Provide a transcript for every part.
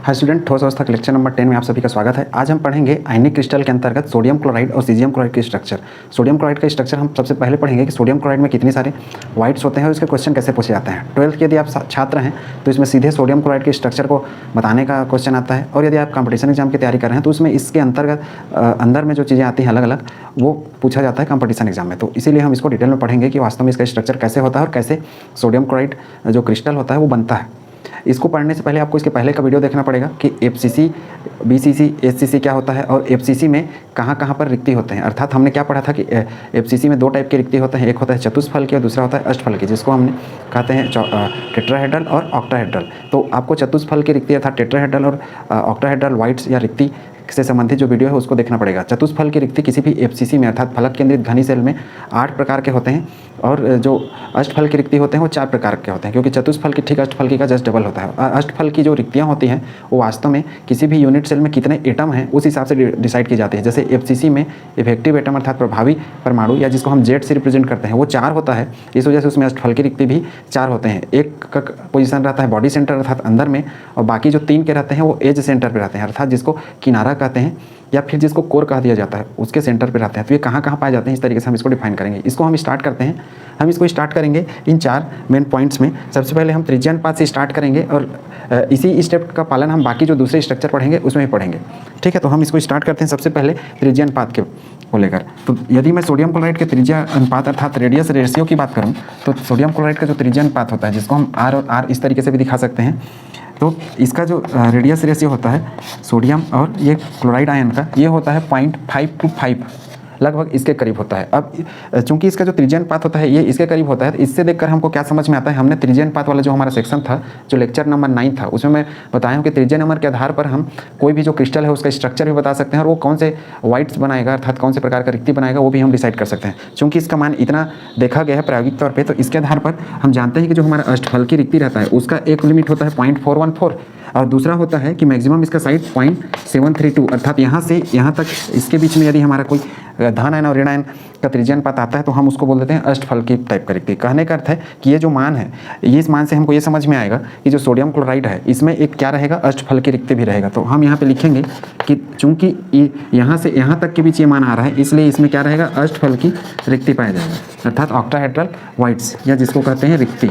Hi student, ठोस अवस्था के लेक्चर नंबर 10 में आप सभी का स्वागत है। आज हम पढ़ेंगे आयनिक क्रिस्टल के अंतर्गत सोडियम क्लोराइड और सीजियम क्लोराइड के स्ट्रक्चर। सोडियम क्लोराइड का स्ट्रक्चर हम सबसे पहले पढ़ेंगे कि सोडियम क्लोराइड में कितने सारे वाइट्स होते हैं और इसके क्वेश्चन कैसे पूछे जाते हैं। 12th के यदि आप छात्र हैं तो इसमें सीधे सोडियम क्लोराइड के स्ट्रक्चर को बताने का क्वेश्चन आता है, और यदि आप कंपटीशन एग्जाम की तैयारी कर रहे हैं तो उसमें इसके अंतर्गत अंदर में जो चीज़ें आती हैं अलग अलग, वो पूछा जाता है कंपटीशन एग्जाम में। तो इसीलिए हम इसको डिटेल में पढ़ेंगे कि वास्तव में इसका स्ट्रक्चर कैसे होता है और कैसे सोडियम क्लोराइड जो क्रिस्टल होता है वो बनता है। इसको पढ़ने से पहले आपको इसके पहले का वीडियो देखना पड़ेगा कि FCC, BCC, SCC क्या होता है और FCC में कहाँ कहाँ पर रिक्ति होते हैं। अर्थात हमने क्या पढ़ा था कि FCC में दो टाइप के रिक्ति होते हैं, एक होता है चतुष्फलकी और दूसरा होता है अष्टफलकी, जिसको हमने कहते हैं टेट्राहेड्रल और ऑक्टाहेड्रल। तो आपको चतुष्फलकी रिक्ति अर्थात टेट्राहेड्रल और ऑक्टाहेड्रल वाइट्स या रिक्ति से संबंधित जो वीडियो है उसको देखना पड़ेगा। चतुष्फल की रिक्ति किसी भी FCC में अर्थात फलक केंद्रित घनी सेल में 8 प्रकार के होते हैं, और जो अष्टफल की रिक्ति होते हैं वो 4 प्रकार के होते हैं, क्योंकि चतुष्फल की ठीक अष्टफल की का जस्ट डबल होता है। अष्टफल की जो रिक्तियाँ होती हैं वो वास्तव में किसी भी यूनिट सेल में कितने एटम हैं उस हिसाब से डिसाइड की जाती है। जैसे FCC में इफेक्टिव एटम अर्थात प्रभावी परमाणु, या जिसको हम Z से रिप्रेजेंट करते हैं, वो 4 होता है। इस वजह से उसमें अष्टफल की रिक्ति भी 4 होते हैं। एक का पोजीशन रहता है बॉडी सेंटर अर्थात अंदर में, और बाकी जो 3 के रहते हैं वो एज सेंटर पर रहते हैं, अर्थात जिसको किनारा कहते हैं या फिर जिसको कोर कह दिया जाता है, उसके सेंटर पे रहते हैं। तो ये कहाँ कहाँ पाए जाते हैं, इस तरीके से हम इसको डिफाइन करेंगे। इसको हम स्टार्ट करते हैं। हम इसको स्टार्ट करेंगे इन 4 मेन पॉइंट्स में। सबसे पहले हम त्रिज्या अनुपात से स्टार्ट करेंगे, और इसी स्टेप का पालन हम बाकी जो दूसरे स्ट्रक्चर पढ़ेंगे उसमें भी पढ़ेंगे। ठीक है, तो हम इसको स्टार्ट करते हैं सबसे पहले त्रिज्या अनुपात के को लेकर। तो यदि मैं सोडियम क्लोराइड के त्रिज्या अनुपात अर्थात रेडियस रेशियो की बात करूँ, तो सोडियम क्लोराइड का जो त्रिज्या अनुपात होता है, जिसको हम R और R इस तरीके से भी दिखा सकते हैं, तो इसका जो रेडियस रेशियो होता है सोडियम और ये क्लोराइड आयन का, ये होता है 0.5 लगभग इसके करीब होता है। अब चूंकि इसका जो त्रिज्या अनुपात होता है ये इसके करीब होता है, तो इससे देखकर हमको क्या समझ में आता है, हमने त्रिज्या अनुपात वाला जो हमारा सेक्शन था, जो लेक्चर नंबर 9 था, उसमें मैं बताया हूँ कि त्रिज्या नंबर के आधार पर हम कोई भी जो क्रिस्टल है उसका स्ट्रक्चर भी बता सकते हैं, और वो कौन से वाइट्स बनाएगा अर्थात कौन से प्रकार का रिक्ति बनाएगा वो भी हम डिसाइड कर सकते हैं। चूँकि इसका मान इतना देखा गया है प्रायोगिक तौर पर, तो इसके आधार पर हम जानते हैं कि जो हमारा अष्टफल की रिक्ति रहता है उसका एक लिमिट होता है 0.414, और दूसरा होता है कि मैक्सिमम इसका साइज 0.732, अर्थात यहाँ से यहाँ तक इसके बीच में यदि हमारा कोई धन आयन और ऋण आयन का त्रिज्या अनुपात आता है तो हम उसको बोल देते हैं अष्टफल की टाइप का रिक्ति। कहने का अर्थ है कि ये जो मान है, ये इस मान से हमको ये समझ में आएगा कि जो सोडियम क्लोराइड है इसमें एक क्या रहेगा, अष्टफल की रिक्ति भी रहेगा। तो हम यहाँ पे लिखेंगे कि चूंकि यहाँ से यहाँ तक के बीच ये मान आ रहा है, इसलिए इसमें क्या रहेगा, अष्टफल की रिक्ति पाया जाएगा, अर्थात ऑक्टाहेड्रल वाइट्स, या जिसको कहते हैं रिक्ति।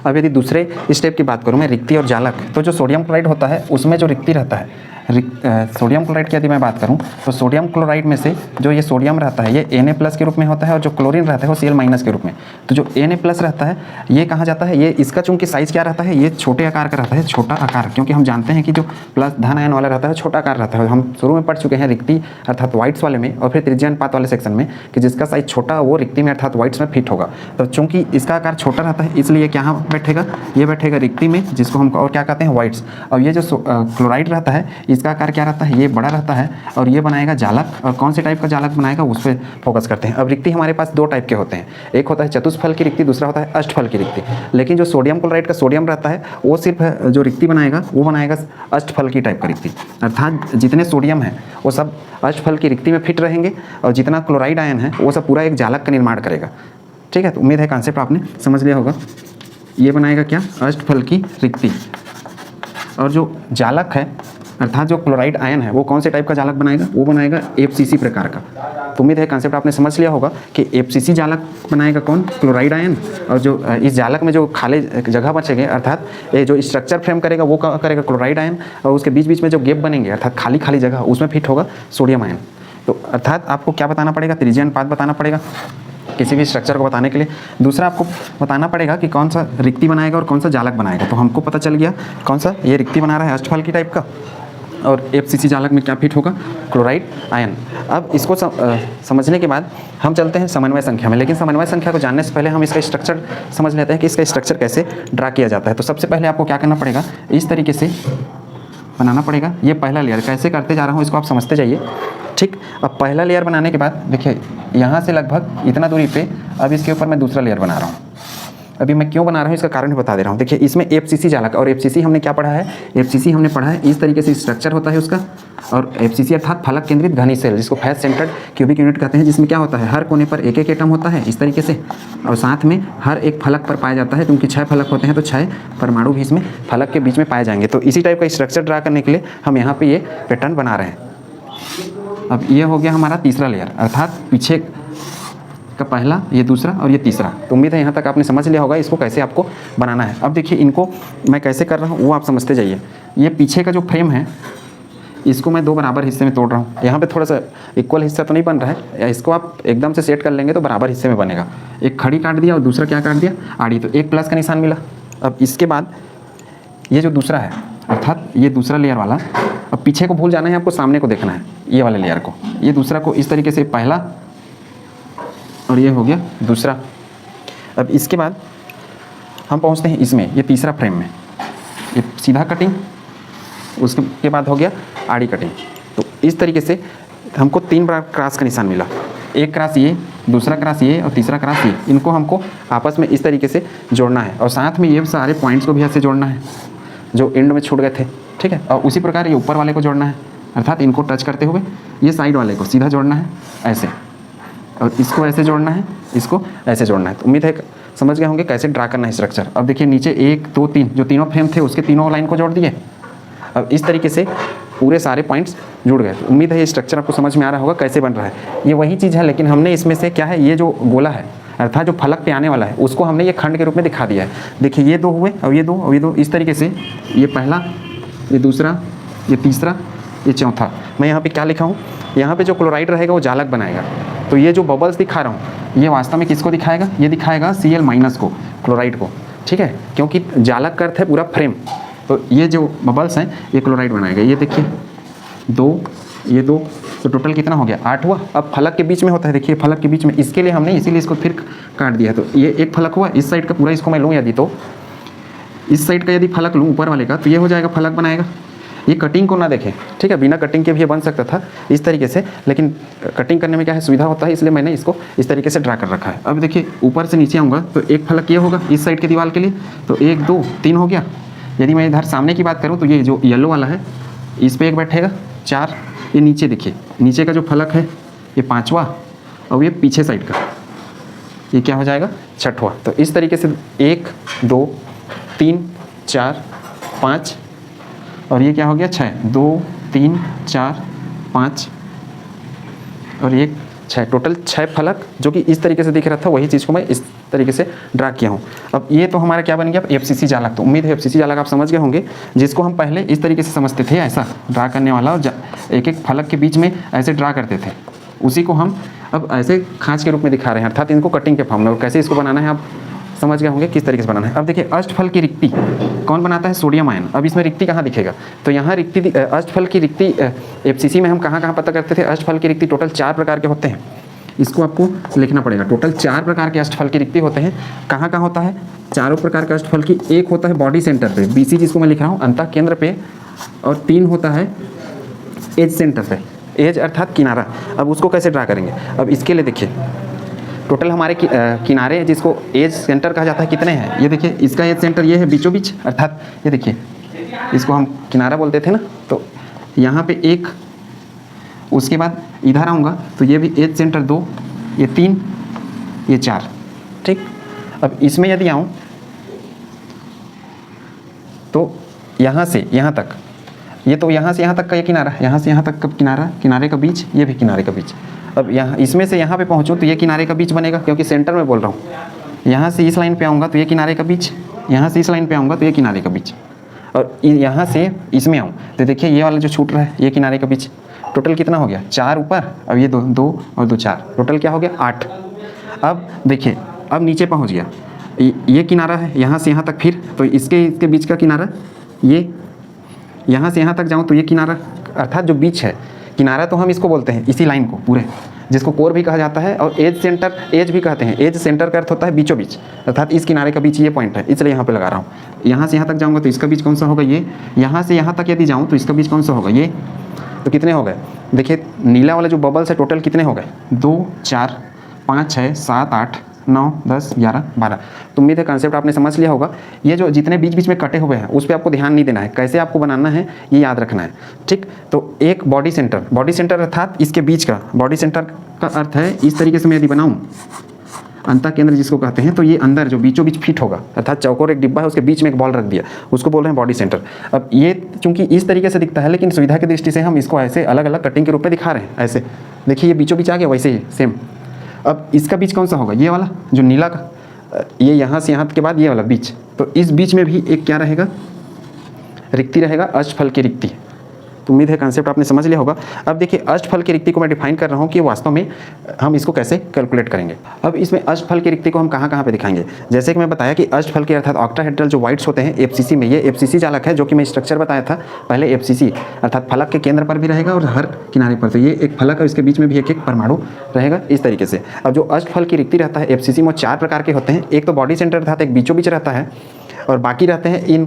अब यदि दूसरे स्टेप की बात करूँ मैं, रिक्ति और जालक, तो जो सोडियम क्लोराइड होता है उसमें जो रिक्ति रहता है, सोडियम क्लोराइड की यदि मैं बात करूं तो सोडियम क्लोराइड में से जो ये सोडियम रहता है ये Na+ के रूप में होता है, और जो क्लोरीन रहता है वो Cl- के रूप में। तो जो Na+ रहता है ये कहाँ जाता है, ये इसका चूंकि साइज़ क्या रहता है, ये छोटे आकार का रहता है, छोटा आकार, क्योंकि हम जानते हैं कि जो प्लस धन आयन वाला रहता है छोटा आकार रहता है। हम शुरू में पढ़ चुके हैं रिक्ति अर्थात वाइट्स वाले में और फिर त्रिज्या अनुपात वाले सेक्शन में कि जिसका साइज छोटा वो रिक्ति में अर्थात वाइट्स में फिट होगा। तो चूंकि इसका आकार छोटा रहता है इसलिए क्या बैठेगा, ये बैठेगा रिक्ति में, जिसको हम और क्या कहते हैं, वाइट्स। और ये जो क्लोराइड रहता है इसका आकार क्या रहता है, ये बड़ा रहता है, और ये बनाएगा जालक। और कौन से टाइप का जालक बनाएगा उस पर फोकस करते हैं। अब रिक्ति हमारे पास 2 टाइप के होते हैं, एक होता है चतुष्फल की रिक्ति, दूसरा होता है अष्टफल की रिक्ति। लेकिन जो सोडियम क्लोराइड का सोडियम रहता है वो सिर्फ जो रिक्ति बनाएगा वो बनाएगा अष्टफल की टाइप का रिक्ति, अर्थात जितने सोडियम है वो सब अष्टफल की रिक्ति में फिट रहेंगे, और जितना क्लोराइड आयन है वो सब पूरा एक जालक का निर्माण करेगा। ठीक है, तो उम्मीद है कॉन्सेप्ट आपने समझ लिया होगा। ये बनाएगा क्या, अष्टफल की रिक्ति। और जो जालक है अर्थात जो क्लोराइड आयन है वो कौन से टाइप का जालक बनाएगा, वो बनाएगा FCC प्रकार का। तो उम्मीद है कॉन्सेप्ट आपने समझ लिया होगा कि FCC जालक बनाएगा कौन, क्लोराइड आयन। और जो इस जालक में जो खाली जगह बचेंगे अर्थात ये जो स्ट्रक्चर फ्रेम करेगा वो करेगा क्लोराइड आयन, और उसके बीच बीच में जो गैप बनेंगे अर्थात खाली खाली जगह उसमें फिट होगा सोडियम आयन। तो अर्थात आपको क्या बताना पड़ेगा, त्रिज्या अनुपात बताना पड़ेगा किसी भी स्ट्रक्चर को बताने के लिए। दूसरा आपको बताना पड़ेगा कि कौन सा रिक्ति बनाएगा और कौन सा जालक बनाएगा। तो हमको पता चल गया कौन सा ये रिक्ति बना रहा है अष्टफल की टाइप का, और FCC जालक में क्या फिट होगा, क्लोराइड आयन। अब इसको समझने के बाद हम चलते हैं समन्वय संख्या में, लेकिन समन्वय संख्या को जानने से पहले हम इसका स्ट्रक्चर समझ लेते हैं कि इसका स्ट्रक्चर कैसे ड्रा किया जाता है। तो सबसे पहले आपको क्या करना पड़ेगा, इस तरीके से बनाना पड़ेगा। ये पहला लेयर कैसे करते जा रहा हूँ इसको आप समझते जाइए। ठीक, अब पहला लेयर बनाने के बाद देखिए यहाँ से लगभग इतना दूरी पे अब इसके ऊपर मैं दूसरा लेयर बना रहा हूँ। अभी मैं क्यों बना रहा हूँ इसका कारण भी बता दे रहा हूँ। देखिए इसमें एफसीसी जालक, और एफसीसी हमने क्या पढ़ा है, एफसीसी हमने पढ़ा है इस तरीके से स्ट्रक्चर होता है उसका, और एफसीसी अर्थात फलक केंद्रित घनी सेल, जिसको फेस सेंटर्ड क्यूबिक यूनिट कहते हैं, जिसमें क्या होता है हर कोने पर एक एक एटम होता है इस तरीके से, और साथ में हर एक फलक पर पाया जाता है, क्योंकि 6 फलक होते हैं तो 6 परमाणु भी इसमें फलक के बीच में पाए जाएंगे। तो इसी टाइप का स्ट्रक्चर ड्रा करने के लिए हम यहाँ पे ये पैटर्न बना रहे हैं। अब ये हो गया हमारा तीसरा लेयर, अर्थात पीछे का पहला, ये दूसरा और ये तीसरा। तो उम्मीद है यहाँ तक आपने समझ लिया होगा इसको कैसे आपको बनाना है। अब देखिए इनको मैं कैसे कर रहा हूँ वो आप समझते जाइए। ये पीछे का जो फ्रेम है इसको मैं 2 बराबर हिस्से में तोड़ रहा हूँ। यहाँ पे थोड़ा सा इक्वल हिस्सा तो नहीं बन रहा है, या इसको आप एकदम से सेट कर लेंगे तो बराबर हिस्से में बनेगा। एक खड़ी काट दिया और दूसरा क्या काट दिया, आड़ी, तो एक प्लस का निशान मिला। अब इसके बाद ये जो दूसरा है अर्थात ये दूसरा लेयर वाला, अब पीछे को भूल जाना है, आपको सामने को देखना है, ये वाले लेयर को, ये दूसरा को इस तरीके से पहला और ये हो गया दूसरा। अब इसके बाद हम पहुंचते हैं इसमें, ये तीसरा फ्रेम में, ये सीधा कटिंग, उसके बाद हो गया आड़ी कटिंग। तो इस तरीके से हमको 3 बार क्रॉस का निशान मिला, एक क्रॉस ये, दूसरा क्रॉस ये और तीसरा क्रॉस ये। इनको हमको आपस में इस तरीके से जोड़ना है, और साथ में ये सारे पॉइंट्स को भी ऐसे जोड़ना है जो एंड में छूट गए थे, ठीक है। और उसी प्रकार ये ऊपर वाले को जोड़ना है, अर्थात इनको टच करते हुए ये साइड वाले को सीधा जोड़ना है ऐसे, और इसको ऐसे जोड़ना है, इसको ऐसे जोड़ना है। तो उम्मीद है समझ गए होंगे कैसे ड्रा करना है स्ट्रक्चर। अब देखिए नीचे 1 2 3 जो तीनों फ्रेम थे उसके तीनों लाइन को जोड़ दिए। अब इस तरीके से पूरे सारे पॉइंट्स जुड़ गए। तो उम्मीद है ये स्ट्रक्चर आपको समझ में आ रहा होगा कैसे बन रहा है। ये वही चीज़ है, लेकिन हमने इसमें से क्या है, ये जो गोला है अर्थात जो फलक पे आने वाला है उसको हमने ये खंड के रूप में दिखा दिया है। देखिए ये 2 हुए और ये 2 और ये 2, इस तरीके से ये पहला, ये दूसरा, ये तीसरा, ये चौथा। मैं यहाँ पे क्या लिखा हूँ, यहाँ पे जो क्लोराइड रहेगा वो जालक बनाएगा। तो ये जो बबल्स दिखा रहा हूँ ये वास्तव में किसको दिखाएगा, ये दिखाएगा Cl- को, क्लोराइड को, ठीक है, क्योंकि जालक का अर्थ है पूरा फ्रेम। तो ये जो बबल्स हैं ये क्लोराइड बनाएगा। ये देखिए 2, ये 2, तो टोटल कितना हो गया 8 हुआ। अब फलक के बीच में होता है, देखिए फलक के बीच में, इसके लिए हमने इसीलिए इसको फिर काट दिया। तो ये एक फलक हुआ, इस साइड का पूरा इसको मैं लूँ यदि, तो इस साइड का यदि फलक लूँ ऊपर वाले का, तो ये हो जाएगा फलक बनाएगा। ये कटिंग को ना देखें, ठीक है, बिना कटिंग के भी ये बन सकता था इस तरीके से, लेकिन कटिंग करने में क्या है सुविधा होता है, इसलिए मैंने इसको इस तरीके से ड्रा कर रखा है। अब देखिए ऊपर से नीचे आऊँगा तो एक फलक ये होगा इस साइड की दीवार के लिए, तो 1 2 3 हो गया। यदि मैं इधर सामने की बात करूँ तो ये जो येलो वाला है इस पर एक बैठेगा 4। ये नीचे देखिए, नीचे का जो फलक है ये 5वां, और ये पीछे साइड का ये क्या हो जाएगा 6वां। तो इस तरीके से 1 2 3 4 5 और ये क्या हो गया 6, 2 3 4 5 और ये 6, टोटल 6 फलक जो कि इस तरीके से दिख रहा था, वही चीज़ को मैं इस तरीके से ड्रा किया हूँ। अब ये तो हमारा क्या बन गया एफसीसी जालक। तो उम्मीद है एफसीसी जालक आप समझ गए होंगे, जिसको हम पहले इस तरीके से समझते थे, ऐसा ड्रा करने वाला, और एक एक फलक के बीच में ऐसे ड्रा करते थे, उसी को हम अब ऐसे खाँच के रूप में दिखा रहे हैं, अर्थात इनको कटिंग के फॉर्म में। और कैसे इसको बनाना है आप समझ गए होंगे किस तरीके से बनाना है। अब देखिए अष्टफल की रिक्ति कौन बनाता है, सोडियम आयन। अब इसमें रिक्ति कहाँ दिखेगा, तो यहाँ रिक्ति, अष्टफल की रिक्ति एफसीसी में हम कहाँ पता करते थे, अष्टफल की रिक्ति टोटल 4 प्रकार के होते हैं, इसको आपको लिखना पड़ेगा। टोटल 4 प्रकार के अष्टफल की रिक्ति होते हैं। कहाँ होता है, चारों प्रकार के अष्टफल की। एक होता है बॉडी सेंटर पे, बीसी जिसको मैं लिख रहा हूँ अंतः केंद्र पे, और 3 होता है एज सेंटर पे, एज अर्थात किनारा। अब उसको कैसे ड्रा करेंगे, अब इसके लिए देखिए टोटल हमारे किनारे जिसको एज सेंटर कहा जाता है कितने हैं, ये देखिए इसका एज सेंटर ये है बीचों बीच, अर्थात ये देखिए इसको हम किनारा बोलते थे ना, तो यहाँ पे 1, उसके बाद इधर आऊँगा तो ये भी एज सेंटर 2, ये 3, ये 4, ठीक। अब इसमें यदि आऊँ तो यहाँ से यहाँ तक, ये तो यहाँ से यहाँ तक का ये किनारा, यहाँ से यहाँ तक का किनारा, किनारे का बीच, ये भी किनारे का बीच। अब यहाँ इसमें से यहाँ पे पहुँचूँ तो ये किनारे का बीच बनेगा, क्योंकि सेंटर में बोल रहा हूँ। यहाँ से इस लाइन पे आऊँगा तो ये किनारे का बीच, यहाँ से इस लाइन पे आऊँगा तो ये किनारे का बीच, और यहाँ से इसमें आऊँ तो देखिए ये वाला जो छूट रहा है ये किनारे का बीच। टोटल कितना हो गया 4 ऊपर, अब ये 2 और 2 4, टोटल क्या हो गया 8। अब देखिए अब नीचे पहुँच गया, ये किनारा है यहाँ से यहाँ तक, फिर तो इसके बीच का किनारा, ये यहाँ से यहाँ तक जाऊँ तो ये किनारा, अर्थात जो बीच है किनारा, तो हम इसको बोलते हैं इसी लाइन को पूरे, जिसको कोर भी कहा जाता है, और एज सेंटर, एज भी कहते हैं। एज सेंटर का अर्थ होता है बीचों बीच, अर्थात इस किनारे का बीच ये पॉइंट है, इसलिए यहाँ पे लगा रहा हूँ। यहाँ से यहाँ तक जाऊँगा तो इसका बीच कौन सा होगा, ये। यहाँ से यहाँ तक यदि जाऊँ तो इसका बीच कौन सा होगा, ये। तो कितने हो गए, देखिए नीला वाला जो बबल्स है टोटल कितने हो गए, 2 4 5 6 7 8 9, 10, 11, 12। तो उम्मीद है कंसेप्ट आपने समझ लिया होगा। ये जो जितने बीच बीच में कटे हुए हैं उस पर आपको ध्यान नहीं देना है, कैसे आपको बनाना है ये याद रखना है, ठीक। तो एक बॉडी सेंटर अर्थात इसके बीच का, बॉडी सेंटर का अर्थ है इस तरीके से मैं यदि बनाऊँ, अंतः केंद्र जिसको कहते हैं, तो ये अंदर जो बीचों बीच फिट होगा, अर्थात चौकोर एक डिब्बा है उसके बीच में एक बॉल रख दिया, उसको बोल रहे हैं बॉडी सेंटर। अब ये चूंकि इस तरीके से दिखता है, लेकिन सुविधा की दृष्टि से हम इसको ऐसे अलग अलग कटिंग के रूप में दिखा रहे हैं। ऐसे देखिए, ये बीचों बीच आ गया, वैसे ही सेम। अब इसका बीच कौन सा होगा? ये वाला जो नीला का, ये यहाँ से यहाँ के बाद ये वाला बीच, तो इस बीच में भी एक क्या रहेगा? रिक्ति रहेगा, अष्टफल की रिक्ति। तो उम्मीद है कंसेप्ट आपने समझ लिया होगा। अब देखिए, अष्टफल की रिक्ति को मैं डिफाइन कर रहा हूँ कि वास्तव में हम इसको कैसे कैलकुलेट करेंगे। अब इसमें अष्टफल की रिक्ति को हम कहाँ कहाँ पे दिखाएंगे? जैसे कि मैं बताया कि अष्टफल के अर्थात ऑक्टाहेड्रल जो वाइट्स होते हैं एफसीसी में, ये एफसीसी जालक है, जो कि मैं स्ट्रक्चर बताया था पहले। एफसीसी अर्थात फलक के केंद्र पर भी रहेगा और हर किनारे पर, तो ये एक फलक है, इसके बीच में भी एक एक परमाणु रहेगा, इस तरीके से। अब जो अष्टफल की रिक्ति रहता है एफसीसी में, 4 प्रकार के होते हैं। एक तो बॉडी सेंटर अर्थात एक बीचों बीच रहता है, और बाकी रहते हैं इन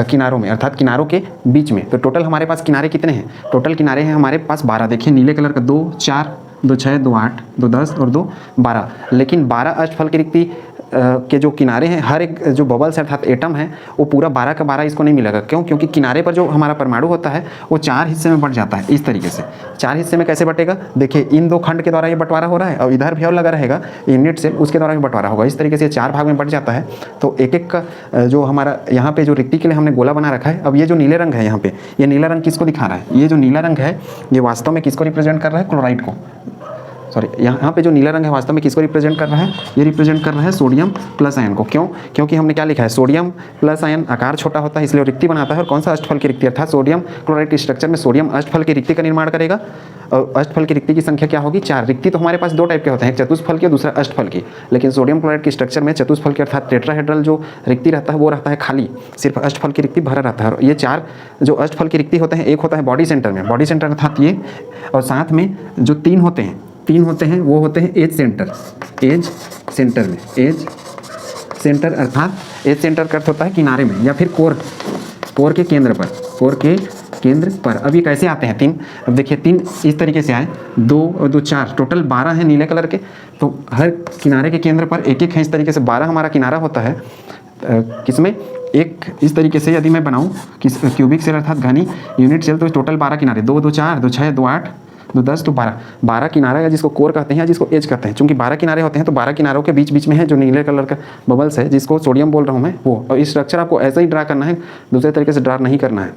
किनारों में, अर्थात किनारों के बीच में। तो टोटल हमारे पास किनारे कितने हैं? टोटल किनारे हैं हमारे पास 12। देखिए नीले कलर का 2, 4, 2, 6, 2, 8, 2, 10 और 2, 12। लेकिन 12 अष्टफल की रिक्ति के जो किनारे हैं, हर एक जो बबल्स अर्थात एटम है, वो पूरा 12 का 12 इसको नहीं मिलेगा। क्यों? क्योंकि किनारे पर जो हमारा परमाणु होता है वो 4 हिस्से में बंट जाता है, इस तरीके से। 4 हिस्से में कैसे बटेगा? देखिए, इन 2 खंड के द्वारा ये बंटवारा हो रहा है, और इधर भी और लगा रहेगा यूनिट सेल, उसके द्वारा भी बंटवारा होगा। इस तरीके से 4 भाग में बंट जाता है। तो एक एक का जो हमारा यहाँ पे जो रिक्ति के लिए हमने गोला बना रखा है। अब ये जो नीले रंग है यहाँ पे, ये नीला रंग किसको दिखा रहा है? ये जो नीला रंग है ये वास्तव में किसको रिप्रेजेंट कर रहा है? क्लोराइड को। सॉरी, यहाँ पे जो नीला रंग है वास्तव में किसको रिप्रेजेंट कर रहा है? ये रिप्रेजेंट कर रहा है सोडियम प्लस आयन को। क्यों? क्योंकि हमने क्या लिखा है? सोडियम प्लस आयन आकार छोटा होता है, इसलिए रिक्ति बनाता है। और कौन सा? अष्टफल की रिक्ति, अर्थात सोडियम क्लोराइड के स्ट्रक्चर में सोडियम अष्टफल की रिक्ति का निर्माण करेगा। और अष्टफल की रिक्ति की संख्या क्या होगी? 4। रिक्ति तो हमारे पास 2 टाइप के होते हैं, एक चतुष्फल की और दूसरा अष्टफल की। लेकिन सोडियम क्लोराइड के स्ट्रक्चर में चतुष्फल की अर्थात टेट्राहेड्रल जो रिक्ति रहता है वो रहता है खाली, सिर्फ अष्टफल की रिक्ति भरा रहता है। और ये 4 जो अष्टफल की रिक्ति होते हैं, एक होता है बॉडी सेंटर में, बॉडी सेंटर अर्थात ये, और साथ में जो 3 होते हैं वो होते हैं एज सेंटर में। एज सेंटर अर्थात एज सेंटर का अर्थ होता है किनारे में, या फिर कोर के केंद्र पर। अब ये कैसे आते हैं 3? अब देखिए 3 इस तरीके से आए, 2 और 2 4, टोटल 12 हैं नीले कलर के। तो हर किनारे के केंद्र पर एक एक है, इस तरीके से 12 हमारा किनारा होता है। किसमें? एक इस तरीके से यदि मैं बनाऊँ क्यूबिक सेल अर्थात घनी यूनिट सेल, तो टोटल 12 किनारे, 2, 2, 4, 2, 6, 2, 8, 2, 10, तो 12 किनारा, या जिसको कोर कहते हैं या जिसको एज कहते हैं। चूंकि 12 किनारे होते हैं तो 12 किनारों के बीच बीच में है जो नीले कलर का बबल्स है, जिसको सोडियम बोल रहा हूँ मैं, वो। और इस स्ट्रक्चर आपको ऐसा ही ड्रा करना है, दूसरे तरीके से ड्रा नहीं करना है।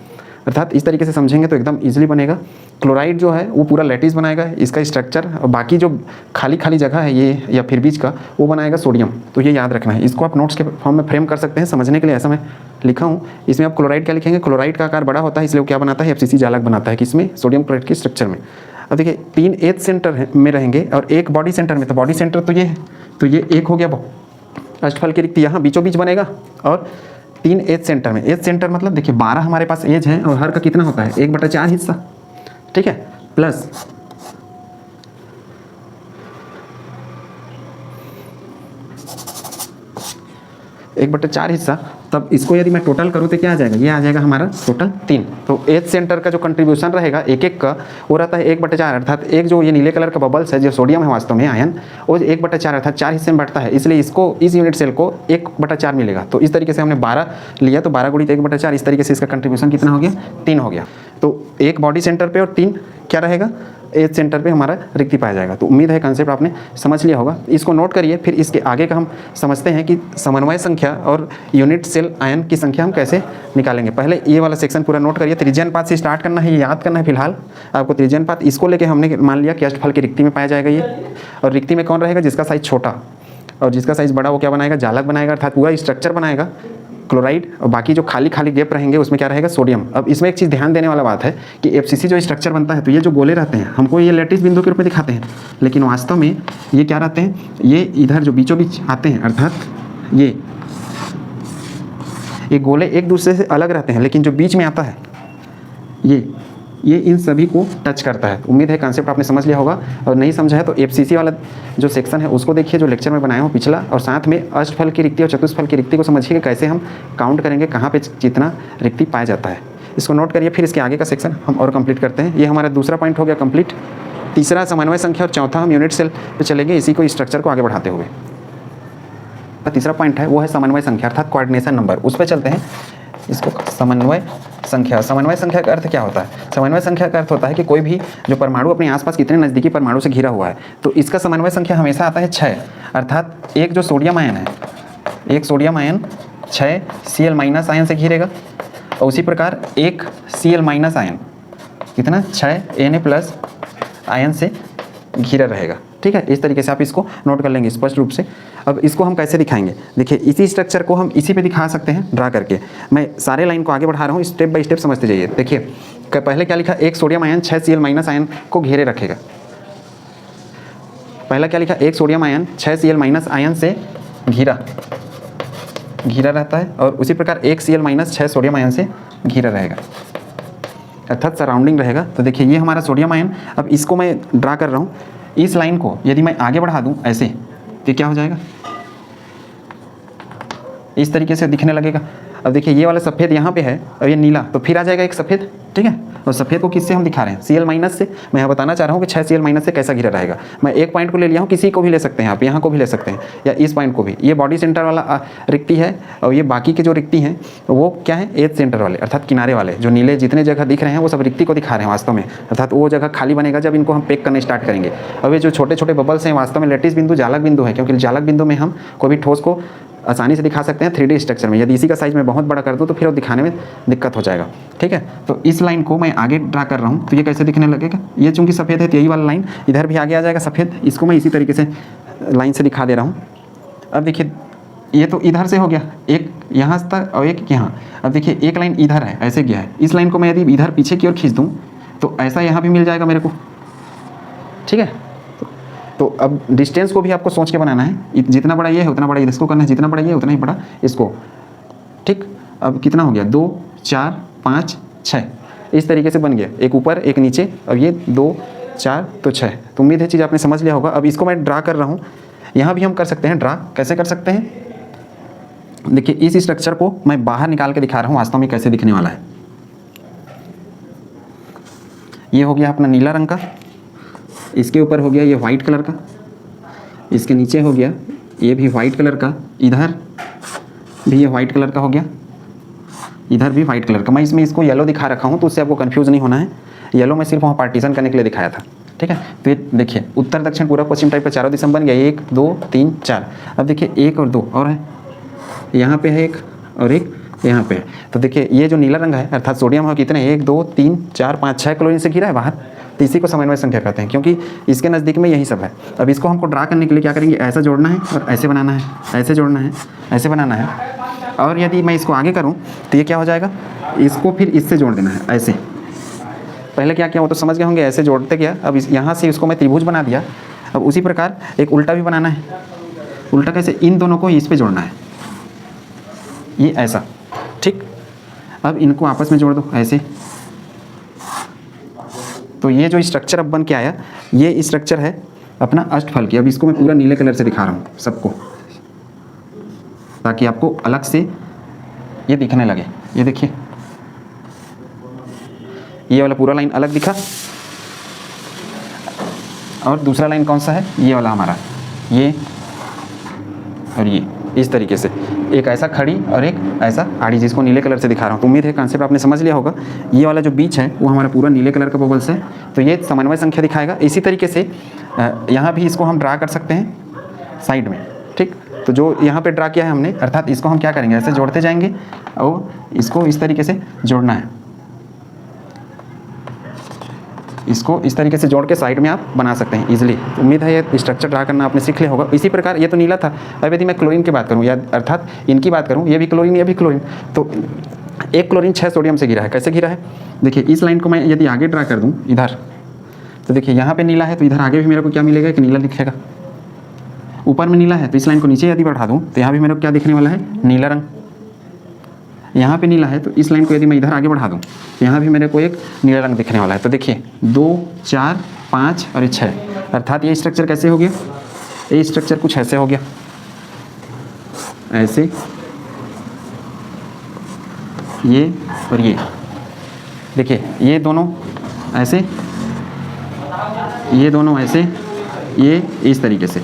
अर्थात इस तरीके से समझेंगे तो एकदम इजीली बनेगा। क्लोराइड जो है वो पूरा लैटिस बनाएगा इसका स्ट्रक्चर, और बाकी जो खाली जगह है ये या फिर बीच का, वो बनाएगा सोडियम। तो ये याद रखना है। इसको आप नोट्स के फॉर्म में फ्रेम कर सकते हैं समझने के लिए, ऐसा मैं लिखा हूँ। इसमें आप क्लोराइड क्या लिखेंगे? क्लोराइड का आकार बड़ा होता है, इसलिए वो क्या बनाता है? एफसीसी जालक बनाता है। किसमें? सोडियम क्लोराइड के स्ट्रक्चर में। अब देखिए 3 एज सेंटर में रहेंगे और एक बॉडी सेंटर में। तो बॉडी सेंटर तो ये है, तो ये एक हो गया अष्टफल की रिक्ति, यहाँ बीचों बीच बनेगा। और 3 एज सेंटर में, एज सेंटर मतलब देखिए 12 हमारे पास एज है, और हर का कितना होता है? 1/4 हिस्सा, ठीक है, प्लस 1/4 हिस्सा। तब इसको यदि मैं टोटल करूँ तो क्या आ जाएगा? ये आ जाएगा हमारा टोटल 3। तो एज सेंटर का जो कंट्रीब्यूशन रहेगा एक एक का, वो रहता है 1/4, अर्थात एक जो ये नीले कलर का बबल्स है जो सोडियम है वास्तव में आयन, वो 1/4 अर्थात 4 हिस्से में बढ़ता है, इसलिए इसको इस यूनिट सेल को 1/4 मिलेगा। तो इस तरीके से हमने 12 लिया, तो 12 × 1/4, इस तरीके से इसका कंट्रीब्यूशन कितना हो गया? 3 हो गया। तो एक बॉडी सेंटर पे और 3 क्या रहेगा? एज सेंटर पे हमारा रिक्ति पाया जाएगा। तो उम्मीद है कंसेप्ट आपने समझ लिया होगा। इसको नोट करिए, फिर इसके आगे का हम समझते हैं कि समन्वय संख्या और यूनिट सेल आयन की संख्या हम कैसे निकालेंगे। पहले ये वाला सेक्शन पूरा नोट करिए। त्रिज्यीय अनुपात से स्टार्ट करना है, ये याद करना है फिलहाल आपको। त्रिज्यीय अनुपात इसको लेके हमने मान लिया कि अष्टफल की रिक्ति में पाया जाएगा ये, और रिक्ति में कौन रहेगा? जिसका साइज छोटा, और जिसका साइज बड़ा वो क्या बनाएगा? जालक बनाएगा, अर्थात पूरा स्ट्रक्चर बनाएगा क्लोराइड, और बाकी जो खाली गैप रहेंगे उसमें क्या रहेगा? सोडियम। अब इसमें एक चीज़ ध्यान देने वाला बात है कि एफसीसी जो स्ट्रक्चर बनता है, तो ये जो गोले रहते हैं हमको ये लैटिस बिंदु के रूप में दिखाते हैं, लेकिन वास्तव में ये क्या रहते हैं? ये इधर जो बीचों बीच आते हैं, अर्थात ये गोले एक दूसरे से अलग रहते हैं, लेकिन जो बीच में आता है ये इन सभी को टच करता है। उम्मीद है कंसेप्ट आपने समझ लिया होगा, और नहीं समझा है तो एफसीसी वाला जो सेक्शन है उसको देखिए जो लेक्चर में बनाया हूँ पिछला, और साथ में अष्टफल की रिक्ति और चतुष्फल की रिक्ति को समझिए कैसे हम काउंट करेंगे, कहाँ पे कितना रिक्ति पाया जाता है। इसको नोट करिए, फिर इसके आगे का सेक्शन हम और कंप्लीट करते हैं। ये हमारा दूसरा पॉइंट हो गया कंप्लीट। तीसरा समन्वय संख्या, और चौथा हम यूनिट सेल पे चलेंगे, इसी को स्ट्रक्चर को आगे बढ़ाते हुए। तीसरा पॉइंट है वो है समन्वय संख्या अर्थात कोऑर्डिनेशन नंबर। उस पर चलते हैं। इसको समन्वय संख्या, समन्वय संख्या का अर्थ क्या होता है? समन्वय संख्या का अर्थ होता है कि कोई भी जो परमाणु अपने आसपास कितने नज़दीकी परमाणु से घिरा हुआ है, तो इसका समन्वय संख्या हमेशा आता है 6। अर्थात एक जो सोडियम आयन है, एक सोडियम आयन 6 Cl- आयन से घिरेगा, और उसी प्रकार एक Cl- आयन कितना 6 Na+ आयन से घिरा रहेगा। ठीक है, इस तरीके से आप इसको नोट कर लेंगे स्पष्ट रूप से। अब इसको हम कैसे दिखाएंगे? देखिए, इसी स्ट्रक्चर को हम इसी पे दिखा सकते हैं ड्रा करके। मैं सारे लाइन को आगे बढ़ा रहा हूँ, स्टेप बाय स्टेप समझते जाइए। देखिए, पहले क्या लिखा? एक सोडियम आयन 6 Cl- आयन को घेरे रखेगा। पहला क्या लिखा? एक सोडियम आयन 6 Cl- आयन से घिरा रहता है, और उसी प्रकार एक Cl- 6 सोडियम आयन से घिरा रहेगा, अर्थात सराउंडिंग रहेगा। तो देखिए, ये हमारा सोडियम आयन। अब इसको मैं ड्रा कर रहा हूँ। इस लाइन को यदि मैं आगे बढ़ा दूँ ऐसे, तो क्या हो जाएगा? इस तरीके से दिखने लगेगा। अब देखिए, ये वाला सफ़ेद यहाँ पे है और ये नीला, तो फिर आ जाएगा एक सफ़ेद। ठीक है, और सफ़ेद को किससे हम दिखा रहे हैं? Cl- से। मैं यहाँ बताना चाह रहा हूँ कि 6 Cl- से कैसा घिरा रहेगा। मैं एक पॉइंट को ले लिया हूँ, किसी को भी ले सकते हैं आप, यहाँ को भी ले सकते हैं, या इस पॉइंट को भी। ये बॉडी सेंटर वाला रिक्ति है, और ये बाकी के जो रिक्ति हैं वो क्या है? एज सेंटर वाले, अर्थात किनारे वाले। जो नीले जितने जगह दिख रहे हैं वो सब रिक्ति को दिखा रहे हैं वास्तव में, अर्थात वो जगह खाली बनेगा जब इनको हम पैक करने स्टार्ट करेंगे। अब ये जो छोटे छोटे बबल्स हैं वास्तव में लैटिस बिंदु, जालक बिंदु है, क्योंकि जालक बिंदु में हम कोई भी ठोस को आसानी से दिखा सकते हैं 3D स्ट्रक्चर में। यदि इसी का साइज मैं बहुत बड़ा कर दूं तो फिर वो दिखाने में दिक्कत हो जाएगा। ठीक है, तो इस लाइन को मैं आगे ड्रा कर रहा हूं, तो ये कैसे दिखने लगेगा? ये चूंकि सफ़ेद है तो यही वाला लाइन इधर भी आगे आ जाएगा सफ़ेद। इसको मैं इसी तरीके से लाइन से दिखा दे रहा हूँ। अब देखिए, ये तो इधर से हो गया, एक यहाँ तक और एक यहाँ। अब देखिए, एक लाइन इधर है, ऐसे गया है। इस लाइन को मैं यदि इधर पीछे की ओर खींच दूँ तो ऐसा यहाँ भी मिल जाएगा मेरे को। ठीक है, तो अब डिस्टेंस को भी आपको सोच के बनाना है। जितना बड़ा ये है उतना बड़ा इसको करना है, जितना बड़ा ये है उतना ही बड़ा इसको। ठीक, अब कितना हो गया? 2 4 5 6 इस तरीके से बन गया, एक ऊपर एक नीचे। अब ये 2 4 तो 6। तो उम्मीद है चीज़ आपने समझ लिया होगा। अब इसको मैं ड्रा कर रहा हूँ। यहाँ भी हम कर सकते हैं ड्रा। कैसे कर सकते हैं? देखिए, इस स्ट्रक्चर को मैं बाहर निकाल के दिखा रहा हूँ वास्तव में कैसे दिखने वाला है। ये हो गया अपना नीला रंग का, इसके ऊपर हो गया ये वाइट कलर का, इसके नीचे हो गया ये भी वाइट कलर का, इधर भी ये वाइट कलर का हो गया, इधर भी वाइट कलर का। मैं इसमें इसको येलो दिखा रखा हूँ तो उससे आपको कंफ्यूज नहीं होना है। येलो मैं सिर्फ वहाँ पार्टीशन करने के लिए दिखाया था। ठीक है, तो ये देखिए, उत्तर दक्षिण पूर्व पश्चिम टाइप का चारों दिशा बन गया। 1 2 3 4। अब देखिए, 1 और 2 और है, यहाँ पे है एक और एक यहाँ पे है। तो देखिए, ये जो नीला रंग है अर्थात सोडियम है कितने? 1 2 3 4 5 6 क्लोरीन से घिरा है बाहर। तो इसी को समन्वय संख्या कहते हैं, क्योंकि इसके नज़दीक में यही सब है। अब इसको हमको ड्रा करने के लिए क्या करेंगे? ऐसा जोड़ना है और ऐसे बनाना है, ऐसे जोड़ना है, ऐसे बनाना है। और यदि मैं इसको आगे करूँ तो ये क्या हो जाएगा? इसको फिर इससे जोड़ देना है ऐसे। पहले क्या किया वो तो समझ गए होंगे, ऐसे जोड़ते गया। अब यहाँ से इसको मैं त्रिभुज बना दिया। अब उसी प्रकार एक उल्टा भी बनाना है। उल्टा कैसे? इन दोनों को इस पर जोड़ना है, ये ऐसा। ठीक, अब इनको आपस में जोड़ दो ऐसे। तो ये जो स्ट्रक्चर अब बन के आया, ये स्ट्रक्चर है अपना अष्टफल की। अब इसको मैं पूरा नीले कलर से दिखा रहा हूँ सबको, ताकि आपको अलग से ये दिखने लगे। ये देखिए, ये वाला पूरा लाइन अलग दिखा, और दूसरा लाइन कौन सा है? ये वाला हमारा, ये और ये इस तरीके से, एक ऐसा खड़ी और एक ऐसा आड़ी, जिसको नीले कलर से दिखा रहा हूँ। तो उम्मीद है कॉन्सेप्ट आपने समझ लिया होगा। ये वाला जो बीच है वो हमारा पूरा नीले कलर का बबल्स है, तो ये समन्वय संख्या दिखाएगा। इसी तरीके से यहाँ भी इसको हम ड्रा कर सकते हैं साइड में। ठीक, तो जो यहाँ पे ड्रा किया है हमने, अर्थात इसको हम क्या करेंगे? ऐसे जोड़ते जाएंगे और इसको इस तरीके से जोड़ना है। इसको इस तरीके से जोड़ के साइड में आप बना सकते हैं इजीली। उम्मीद है ये स्ट्रक्चर ड्रा करना आपने सीख लिया होगा। इसी प्रकार ये तो नीला था। अब यदि मैं क्लोरीन की बात करूँ, या अर्थात इनकी बात करूँ, ये भी क्लोरीन, ये भी क्लोरीन, तो एक क्लोरीन 6 सोडियम से घिरा है। कैसे घिरा है? देखिए, इस लाइन को मैं यदि आगे ड्रा कर दूँ इधर, तो देखिए यहाँ पे नीला है, तो इधर आगे भी मेरे को क्या मिलेगा? कि नीला दिखेगा। ऊपर में नीला है, तो इस लाइन को नीचे यदि बढ़ा दूँ तो यहाँ भी मेरे को क्या दिखने वाला है? नीला रंग। यहाँ पे नीला है, तो इस लाइन को यदि मैं इधर आगे बढ़ा दूँ तो यहाँ भी मेरे को एक नीला रंग दिखने वाला है। तो देखिए, 2 4 5 और 6, अर्थात ये स्ट्रक्चर कैसे हो गया? ये स्ट्रक्चर कुछ ऐसे हो गया, ऐसे, ये और ये। देखिए, ये दोनों ऐसे, ये दोनों ऐसे, ये इस तरीके से।